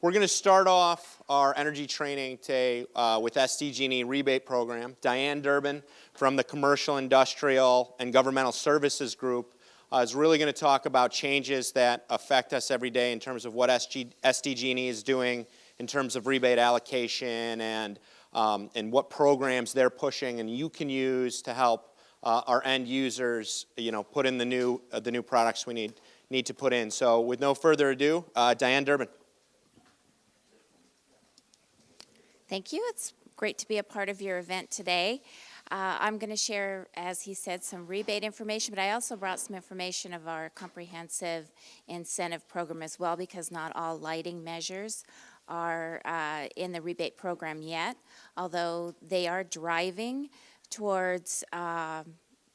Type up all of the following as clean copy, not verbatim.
We're going to start off our energy training today with SDG&E rebate program. Diane Durbin from the Commercial, Industrial, and Governmental Services Group is really going to talk about changes that affect us every day in terms of what SDG&E is doing in terms of rebate allocation and what programs they're pushing and you can use to help our end users, put in the new products we need to put in. So with no further ado, Diane Durbin. Thank you. It's great to be a part of your event today. I'm going to share, as he said, some rebate information, but I also brought some information of our comprehensive incentive program as well, because not all lighting measures are in the rebate program yet, although they are driving towards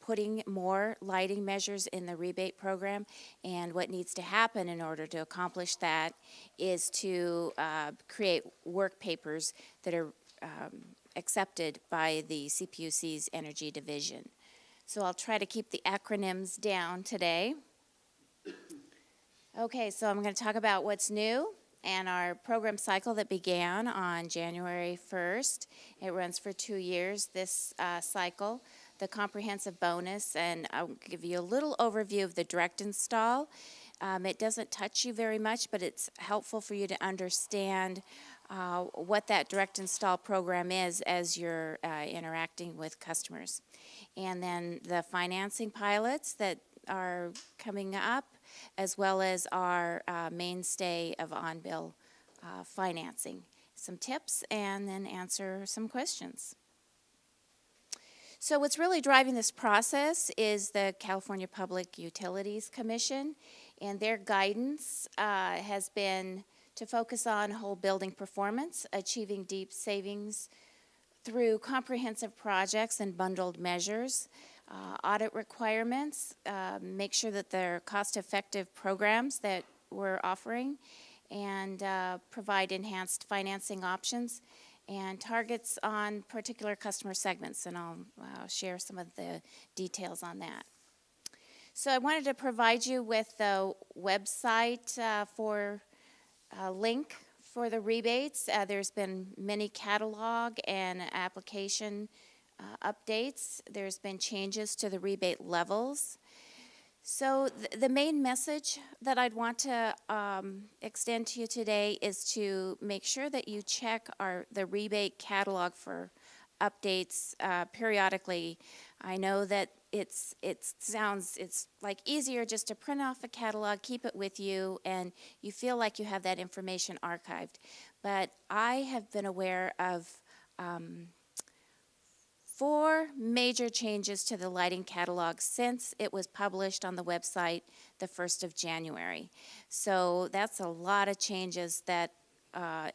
putting more lighting measures in the rebate program. And what needs to happen in order to accomplish that is to create work papers that are accepted by the CPUC's Energy Division. So I'll try to keep the acronyms down today. Okay, so I'm going to talk about what's new and our program cycle that began on January 1st. It runs for 2 years, this cycle. The comprehensive bonus, and I'll give you a little overview of the direct install. It doesn't touch you very much, but it's helpful for you to understand what that direct install program is as you're interacting with customers. And then the financing pilots that are coming up, as well as our mainstay of on-bill financing. Some tips, and then answer some questions. So what's really driving this process is the California Public Utilities Commission, and their guidance has been to focus on whole building performance, achieving deep savings through comprehensive projects and bundled measures, audit requirements, make sure that they're cost-effective programs that we're offering, and provide enhanced financing options, and targets on particular customer segments, and I'll share some of the details on that. So I wanted to provide you with the website for a link for the rebates. There's been many catalog and application updates. There's been changes to the rebate levels. So the main message that I'd want to extend to you today is to make sure that you check the rebate catalog for updates periodically. I know that it's like easier just to print off a catalog, keep it with you, and you feel like you have that information archived. But I have been aware of 4 major changes to the lighting catalog since it was published on the website the 1st of January. So that's a lot of changes that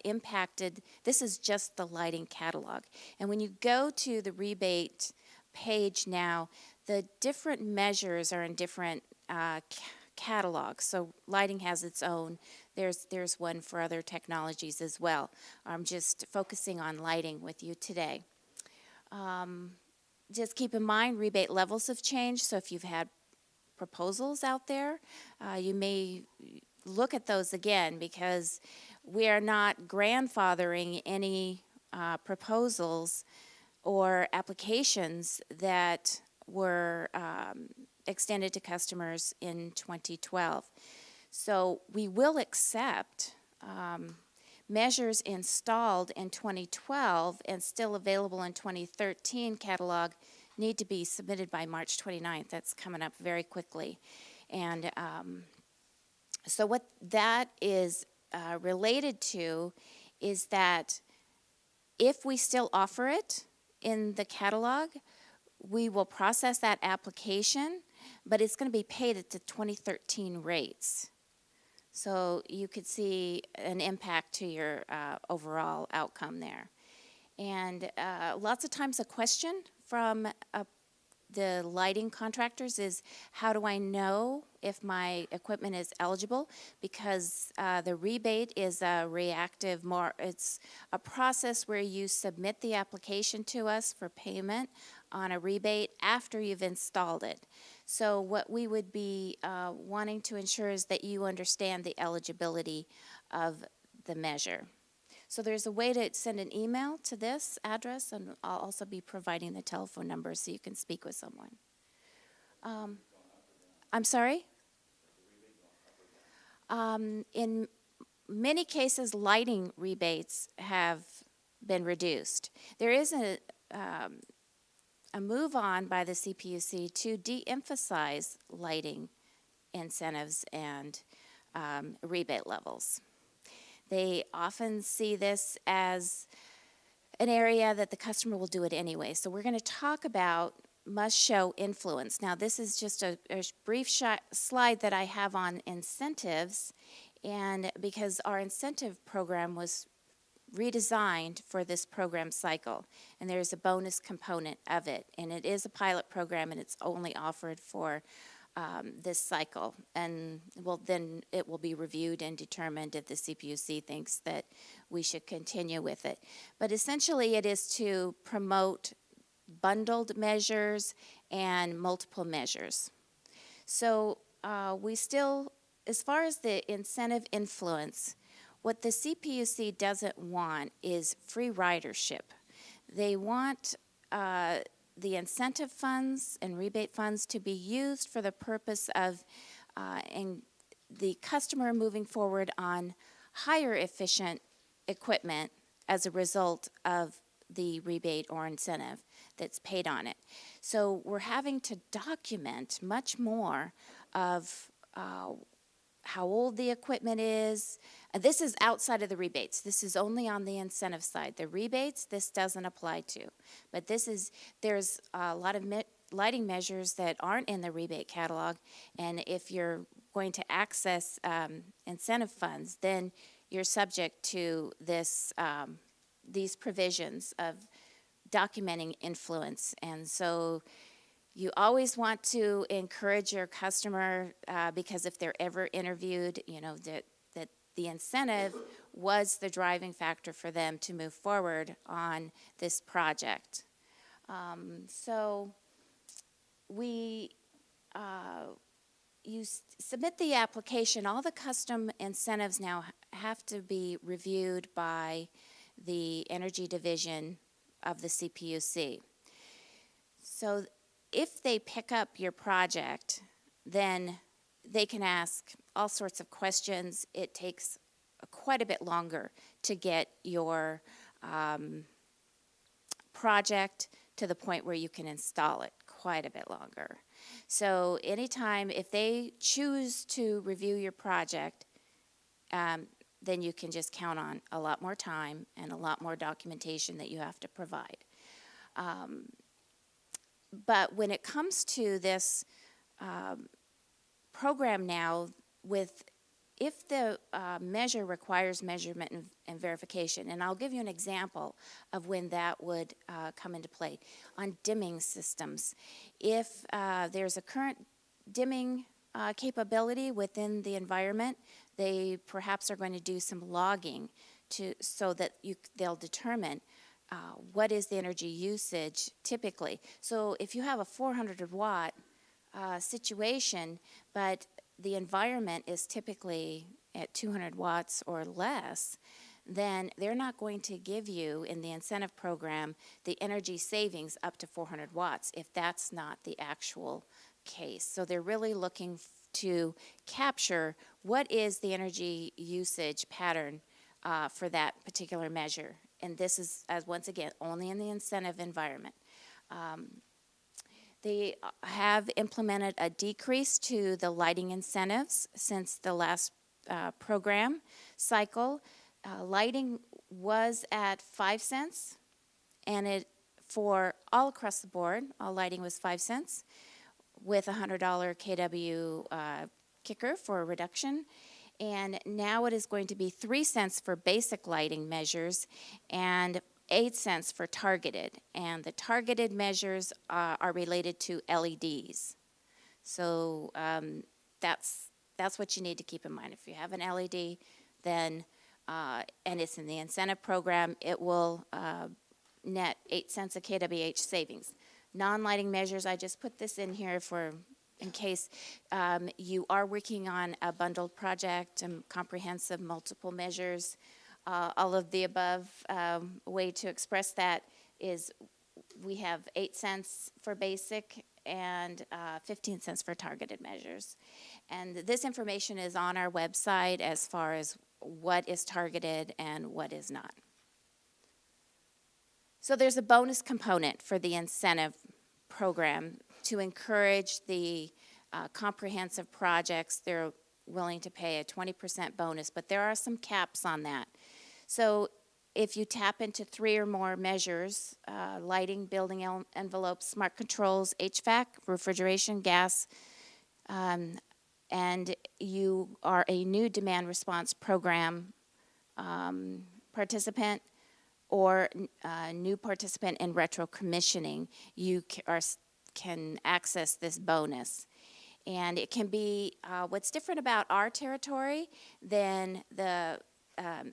impacted. This is just the lighting catalog. And when you go to the rebate page now, the different measures are in different catalogs. So lighting has its own. There's one for other technologies as well. I'm just focusing on lighting with you today. Just keep in mind rebate levels have changed, so if you've had proposals out there, you may look at those again, because we are not grandfathering any proposals or applications that were extended to customers in 2012. So we will accept measures installed in 2012 and still available in 2013 catalog need to be submitted by March 29th. That's coming up very quickly. And so what that is related to is that if we still offer it in the catalog, we will process that application, but it's going to be paid at the 2013 rates. So you could see an impact to your overall outcome there. And lots of times a question from the lighting contractors is, how do I know if my equipment is eligible? Because the rebate is a reactive, it's a process where you submit the application to us for payment on a rebate after you've installed it. So what we would be wanting to ensure is that you understand the eligibility of the measure. So there's a way to send an email to this address, and I'll also be providing the telephone number so you can speak with someone. I'm sorry? In many cases, lighting rebates have been reduced. There is a move on by the CPUC to de-emphasize lighting incentives and rebate levels. They often see this as an area that the customer will do it anyway. So we're going to talk about must show influence. Now this is just a brief slide that I have on incentives, and because our incentive program was redesigned for this program cycle, and there's a bonus component of it, and it is a pilot program, and it's only offered for this cycle, and then it will be reviewed and determined if the CPUC thinks that we should continue with it. But essentially it is to promote bundled measures and multiple measures. So we still, as far as the incentive influence, what the CPUC doesn't want is free ridership. They want the incentive funds and rebate funds to be used for the purpose of the customer moving forward on higher efficient equipment as a result of the rebate or incentive that's paid on it. So we're having to document much more of how old the equipment is. This is outside of the rebates. This is only on the incentive side. The rebates, this doesn't apply to. But there's a lot of lighting measures that aren't in the rebate catalog, and if you're going to access incentive funds, then you're subject to these provisions of documenting influence. And so you always want to encourage your customer, because if they're ever interviewed, you know, that the incentive was the driving factor for them to move forward on this project. So you submit the application. All the custom incentives now have to be reviewed by the Energy Division of the CPUC. So if they pick up your project, then they can ask all sorts of questions. It takes quite a bit longer to get your project to the point where you can install it, quite a bit longer. So anytime, if they choose to review your project, then you can just count on a lot more time and a lot more documentation that you have to provide. But when it comes to this program now, if the measure requires measurement and verification, and I'll give you an example of when that would come into play. On dimming systems, if there's a current dimming capability within the environment, they perhaps are going to do some logging so that they'll determine what is the energy usage typically. So if you have a 400 watt situation, but the environment is typically at 200 watts or less, then they're not going to give you in the incentive program the energy savings up to 400 watts if that's not the actual case. So they're really looking to capture what is the energy usage pattern for that particular measure. And this is, as once again, only in the incentive environment. They have implemented a decrease to the lighting incentives since the last program cycle. Lighting was at 5 cents, and for all across the board, all lighting was 5 cents, with a $100 kW kicker for a reduction. And now it is going to be 3 cents for basic lighting measures and 8 cents for targeted. And the targeted measures are related to LEDs. So that's what you need to keep in mind. If you have an LED, then, and it's in the incentive program, it will net 8 cents a kWh savings. Non-lighting measures, I just put this in here for in case you are working on a bundled project, comprehensive multiple measures, all of the above. Way to express that is we have 8 cents for basic and 15 cents for targeted measures. And this information is on our website as far as what is targeted and what is not. So there's a bonus component for the incentive program to encourage the comprehensive projects. They're willing to pay a 20% bonus, but there are some caps on that. So if you tap into 3 or more measures, lighting, building envelopes, smart controls, HVAC, refrigeration, gas, and you are a new demand response program participant or new participant in retro commissioning, you can access this bonus. And it can be, what's different about our territory than the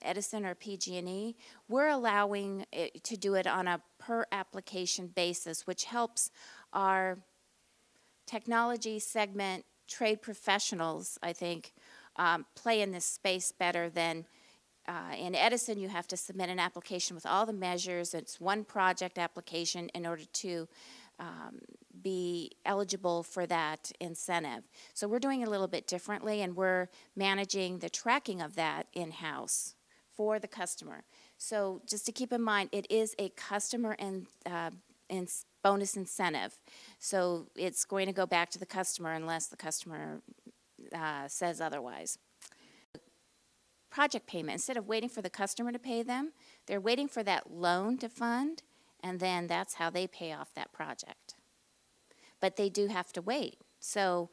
Edison or PG&E, we're allowing it to do it on a per application basis, which helps our technology segment trade professionals, I think, play in this space better than in Edison. You have to submit an application with all the measures. It's one project application in order to be eligible for that incentive. So we're doing it a little bit differently, and we're managing the tracking of that in-house for the customer. So just to keep in mind, it is a customer and bonus incentive. So it's going to go back to the customer unless the customer says otherwise. Project payment, instead of waiting for the customer to pay them, they're waiting for that loan to fund, and then that's how they pay off that project. But they do have to wait. So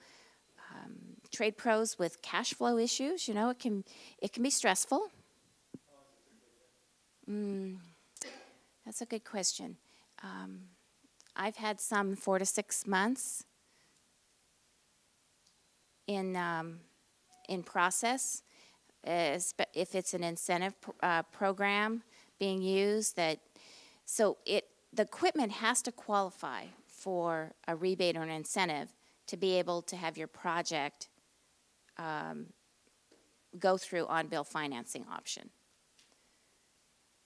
trade pros with cash flow issues, you know, it can be stressful. That's a good question. I've had some 4 to 6 months in process. If it's an incentive program being used, the equipment has to qualify for a rebate or an incentive to be able to have your project go through on-bill financing option.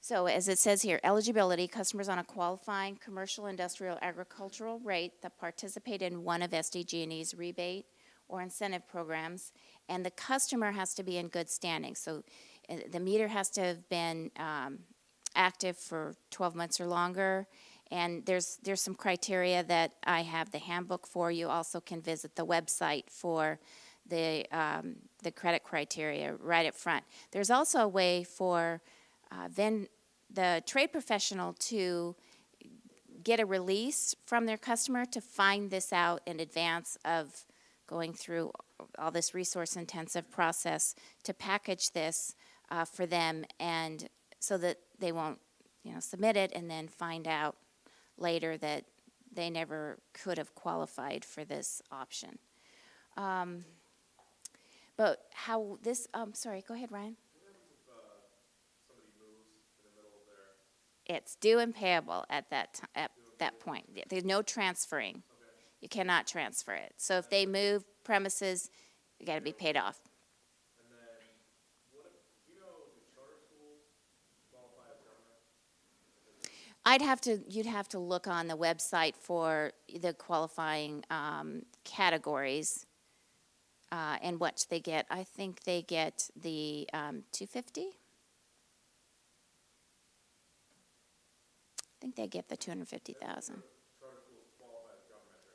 So as it says here, eligibility, customers on a qualifying commercial, industrial, agricultural rate that participate in one of SDG&E's rebate or incentive programs, and the customer has to be in good standing. So the meter has to have been active for 12 months or longer, and there's some criteria that I have the handbook for. You also can visit the website for the credit criteria right up front. There's also a way for the trade professional to get a release from their customer to find this out in advance of going through all this resource-intensive process to package this for them, and so that they won't, submit it and then find out later that they never could have qualified for this option. But how this? Sorry, go ahead, Ryan. It's due and payable at that point. There's no transferring. Okay. You cannot transfer it. So if they move premises, you got to be paid off. And then, do charter schools qualify as government? You'd have to look on the website for the qualifying categories and what they get. I think they get the $250. I think they get the $250,000. Charter schools qualify as government or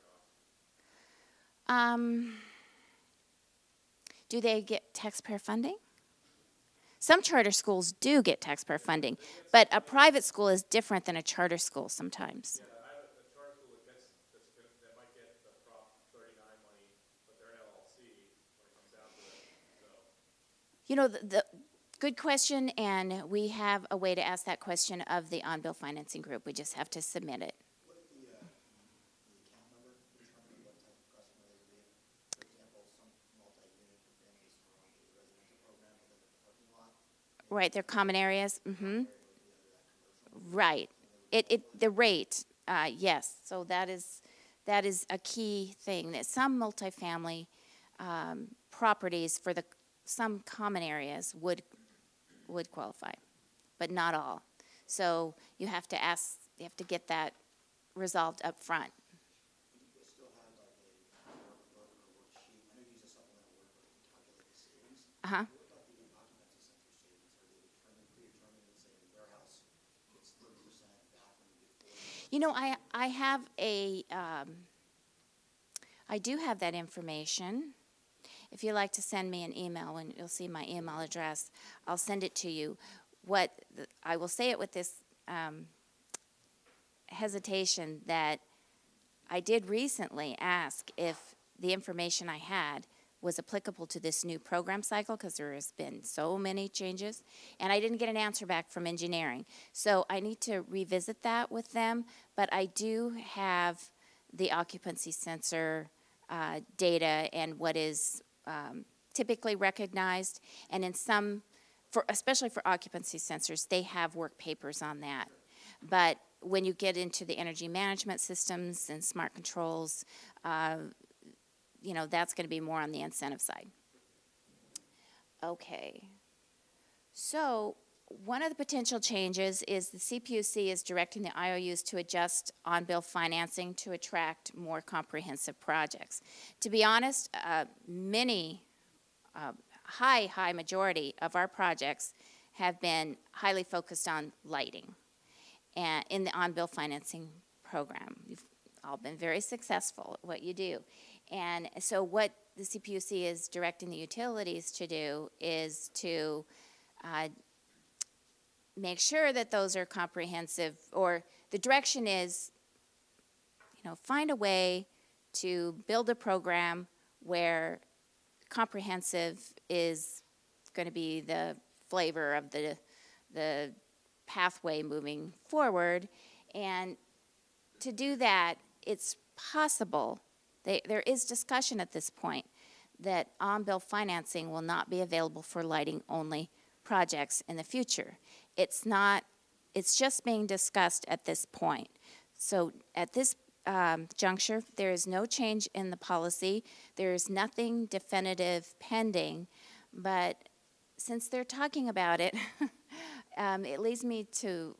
not? Do they get taxpayer funding? Some charter schools do get taxpayer funding, but a private school is different than a charter school sometimes. Yeah, I have a charter school that might get the Prop 39 money, but they're an LLC when it comes down to it. So. The good question, and we have a way to ask that question of the on-bill financing group. We just have to submit it. What the account number determine what type of customer they would be? For example, some multi-unit or families who are on the residential program within the parking lot. Right, they're common areas. Right. The rate, yes. So that is that is a key thing, that some multifamily properties for some common areas would qualify, but not all. So you have to get that resolved up front. Do you guys still have like a workbook or worksheet? I know you use a supplemental workbook to calculate the savings. Uh-huh. What about the occupancy center savings? Are they predetermined, let's say the warehouse gets 30%, bathroom gets 40%? You know, I do have that information. If you'd like to send me an email, and you'll see my email address, I'll send it to you. I will say it with this hesitation that I did recently ask if the information I had was applicable to this new program cycle, because there has been so many changes, and I didn't get an answer back from engineering. So I need to revisit that with them, but I do have the occupancy sensor data and what is typically recognized, and in some, especially for occupancy sensors, they have work papers on that. But when you get into the energy management systems and smart controls, you know, that's going to be more on the incentive side. Okay. So one of the potential changes is the CPUC is directing the IOUs to adjust on-bill financing to attract more comprehensive projects. To be honest, many, high majority of our projects have been highly focused on lighting and in the on-bill financing program. You've all been very successful at what you do. And so what the CPUC is directing the utilities to do is to make sure that those are comprehensive, or the direction is, you know, find a way to build a program where comprehensive is going to be the flavor of the pathway moving forward. And to do that, it's possible, there is discussion at this point, that on-bill financing will not be available for lighting-only projects in the future. It's just being discussed at this point. So at this juncture, there is no change in the policy. There is nothing definitive pending, but since they're talking about it, it leads me to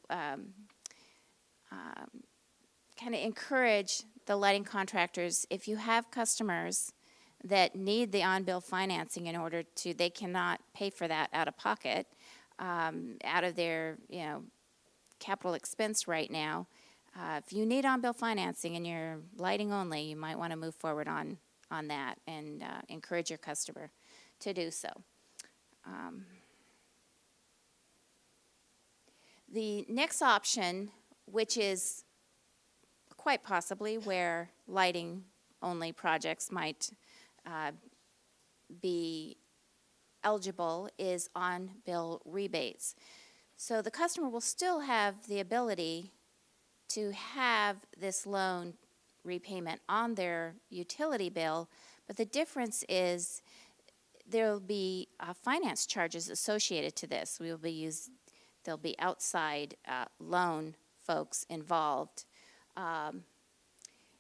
kind of encourage the lighting contractors, if you have customers that need the on-bill financing in order to, they cannot pay for that out of pocket, out of their, you know, capital expense right now. If you need on-bill financing and you're lighting only, you might want to move forward on that and encourage your customer to do so. The next option, which is quite possibly where lighting-only projects might be eligible, is on-bill rebates. So the customer will still have the ability to have this loan repayment on their utility bill, but the difference is there will be finance charges associated to this. There'll be outside loan folks involved.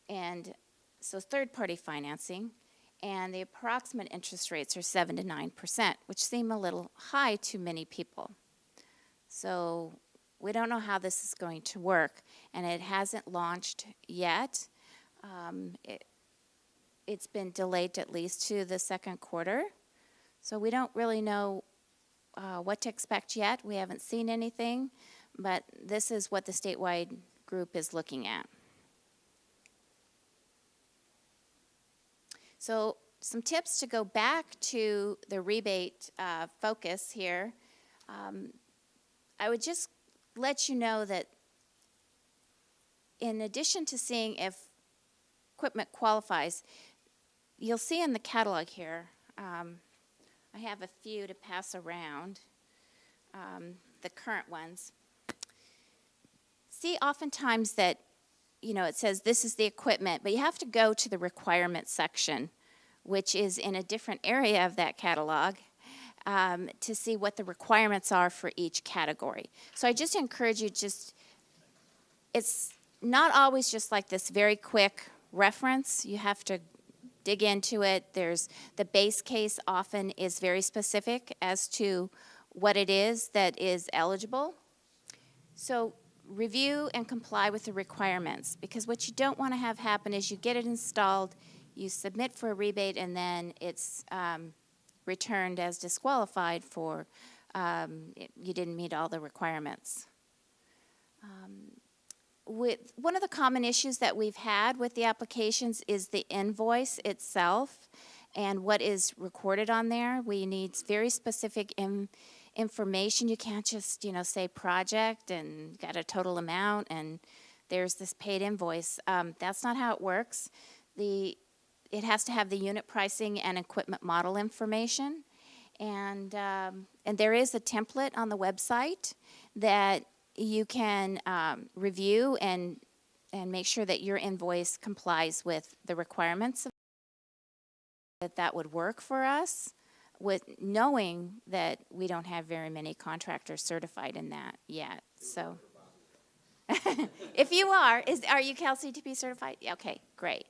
And so third-party financing, and the approximate interest rates are 7 to 9%, which seem a little high to many people. So we don't know how this is going to work, and it hasn't launched yet. It's been delayed at least to the second quarter, so we don't really know what to expect yet. We haven't seen anything, but this is what the statewide group is looking at. So some tips to go back to the rebate focus here. I would just let you know that in addition to seeing if equipment qualifies, you'll see in the catalog here, I have a few to pass around, the current ones. See oftentimes that, you know, it says this is the equipment, but you have to go to the requirements section, which is in a different area of that catalog, to see what the requirements are for each category. So I just encourage you, it's not always just like this very quick reference. You have to dig into it. There's the base case often is very specific as to what it is that is eligible. So review and comply with the requirements, because what you don't want to have happen is you get it installed, you submit for a rebate, and then it's returned as disqualified for you didn't meet all the requirements. With one of the common issues that we've had with the applications is the invoice itself and what is recorded on there. We need very specific information. You can't just, say project and got a total amount and there's this paid invoice. That's not how it works. It has to have the unit pricing and equipment model information. And there is a template on the website that you can review and make sure that your invoice complies with the requirements of that would work for us, with knowing that we don't have very many contractors certified in that yet. So if you are you CalCTP certified? Okay, great.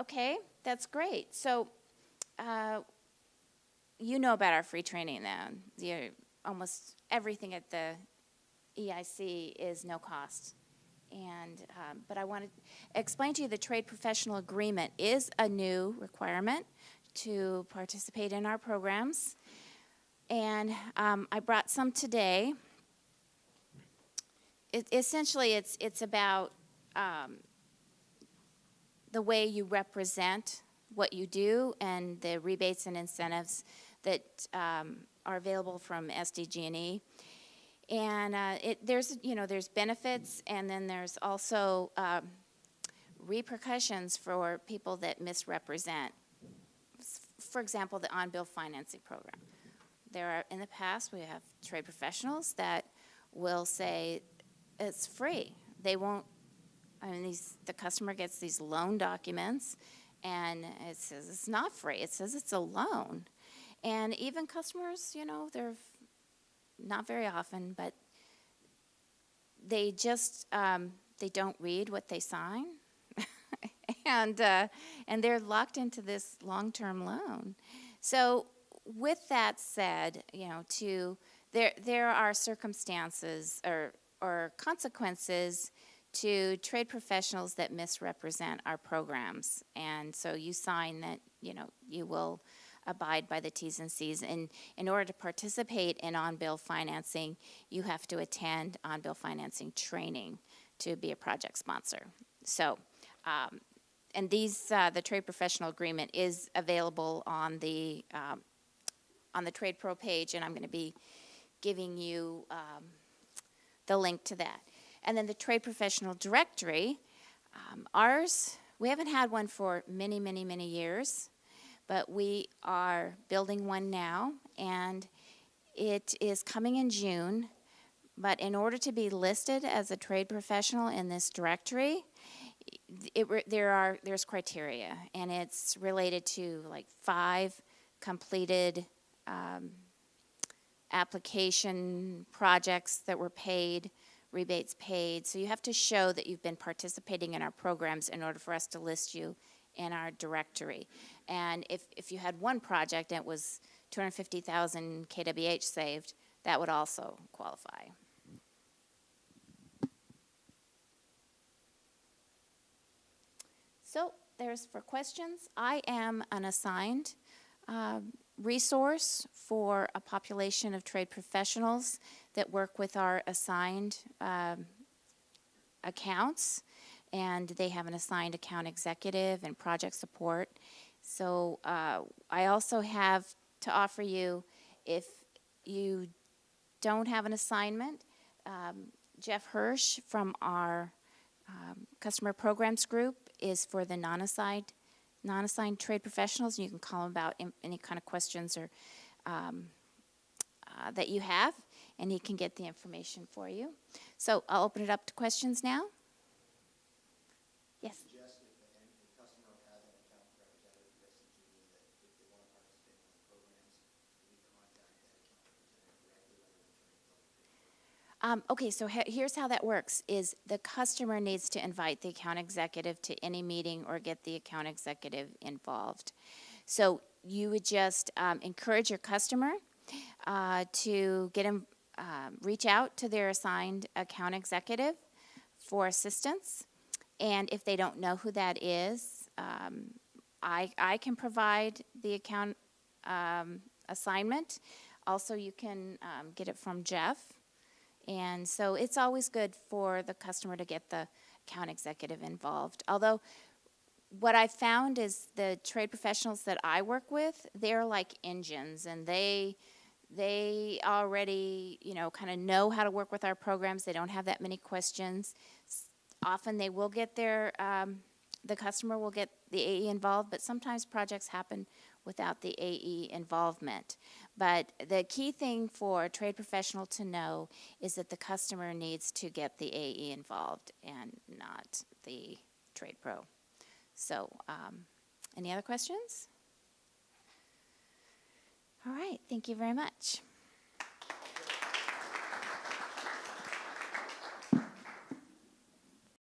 Okay, that's great. So you know about our free training then. Almost everything at the EIC is no cost. And but I want to explain to you the trade professional agreement is a new requirement to participate in our programs. And I brought some today. Essentially, it's about the way you represent what you do and the rebates and incentives that are available from SDG&E. And there's benefits, and then there's also repercussions for people that misrepresent. For example, the on-bill financing program. In the past, we have trade professionals that will say it's free. They won't. The customer gets these loan documents, and it says it's not free. It says it's a loan. And even customers, they're not very often, but they just they don't read what they sign, and they're locked into this long-term loan. So, with that said, there are circumstances or consequences to trade professionals that misrepresent our programs, and so you sign that you will abide by the T's and C's. And in order to participate in on-bill financing, you have to attend on-bill financing training to be a project sponsor. So, and the trade professional agreement is available on the Trade Pro page, and I'm going to be giving you the link to that. And then the trade professional directory, we haven't had one for many, many, many years. But we are building one now, and it is coming in June. But in order to be listed as a trade professional in this directory, there's criteria, and it's related to like 5 completed application projects that were paid, rebates paid. So you have to show that you've been participating in our programs in order for us to list you in our directory. And if you had one project and it was 250,000 kWh saved, that would also qualify. So there's for questions. I am an assigned resource for a population of trade professionals that work with our assigned accounts. And they have an assigned account executive and project support. So I also have to offer you, if you don't have an assignment, Jeff Hirsch from our customer programs group is for the non-assigned trade professionals. And you can call him about any kind of questions or that you have, and he can get the information for you. So I'll open it up to questions now. Yes. Suggest if the customer has an account representative for SDG&E that if they want to participate in the programs, we contact that account representative directly rather than turning it over to Okay, so here's how that works, is the customer needs to invite the account executive to any meeting or get the account executive involved. So you would just encourage your customer to get him, reach out to their assigned account executive for assistance. And if they don't know who that is, I can provide the account assignment. Also, you can get it from Jeff. And so it's always good for the customer to get the account executive involved. Although what I found is the trade professionals that I work with, they're like engines, and they already, kind of know how to work with our programs. They don't have that many questions. Often they will get the customer will get the AE involved, but sometimes projects happen without the AE involvement. But the key thing for a trade professional to know is that the customer needs to get the AE involved and not the trade pro. So, any other questions? All right, thank you very much.